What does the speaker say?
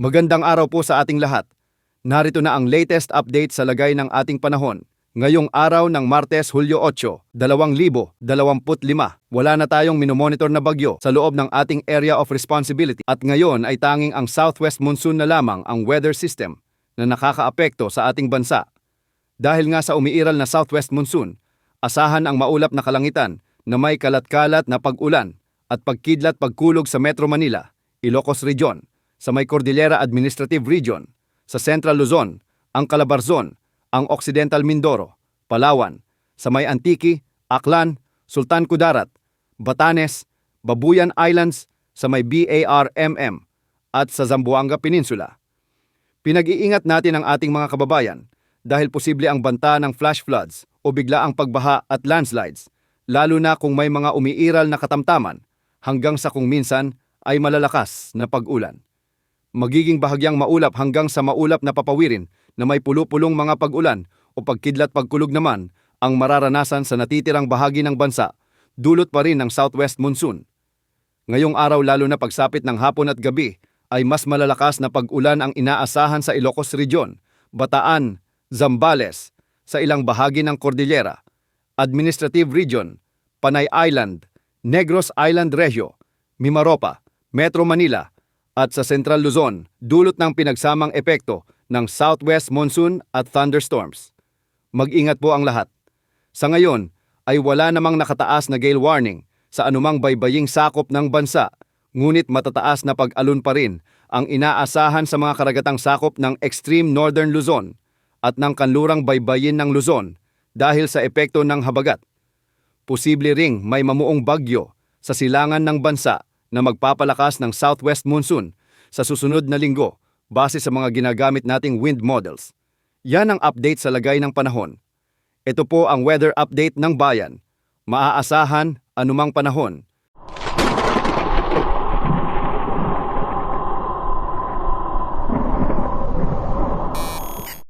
Magandang araw po sa ating lahat. Narito na ang latest update sa lagay ng ating panahon. Ngayong araw ng Martes, Hulyo 8, 2025, wala na tayong minomonitor na bagyo sa loob ng ating area of responsibility at ngayon ay tanging ang southwest monsoon na lamang ang weather system na nakakaapekto sa ating bansa. Dahil nga sa umiiral na southwest monsoon, asahan ang maulap na kalangitan na may kalat-kalat na pag-ulan at pagkidlat-pagkulog sa Metro Manila, Ilocos Region, sa may Cordillera Administrative Region, sa Central Luzon, ang Calabarzon, ang Occidental Mindoro, Palawan, sa may Antique, Aklan, Sultan Kudarat, Batanes, Babuyan Islands, sa may BARMM, at sa Zamboanga Peninsula. Pinag-iingat natin ang ating mga kababayan dahil posible ang banta ng flash floods o biglaang pagbaha at landslides, lalo na kung may mga umiiral na katamtaman hanggang sa kung minsan ay malalakas na pag-ulan. Magiging bahagyang maulap hanggang sa maulap na papawirin na may pulo-pulong mga pag-ulan o pagkidlat pagkulog naman ang mararanasan sa natitirang bahagi ng bansa, dulot pa rin ng southwest monsoon. Ngayong araw lalo na pagsapit ng hapon at gabi ay mas malalakas na pag-ulan ang inaasahan sa Ilocos Region, Bataan, Zambales, sa ilang bahagi ng Cordillera, Administrative Region, Panay Island, Negros Island Regio, Mimaropa, Metro Manila, at sa Central Luzon, dulot ng pinagsamang epekto ng southwest monsoon at thunderstorms. Mag-ingat po ang lahat. Sa ngayon, ay wala namang nakataas na gale warning sa anumang baybaying sakop ng bansa, ngunit matataas na pag-alon pa rin ang inaasahan sa mga karagatang sakop ng extreme northern Luzon at ng kanlurang baybayin ng Luzon dahil sa epekto ng habagat. Posible ring may mamuong bagyo sa silangan ng bansa na magpapalakas ng southwest monsoon sa susunod na linggo base sa mga ginagamit nating wind models. Yan ang update sa lagay ng panahon. Ito po ang weather update ng bayan. Maaasahan anumang panahon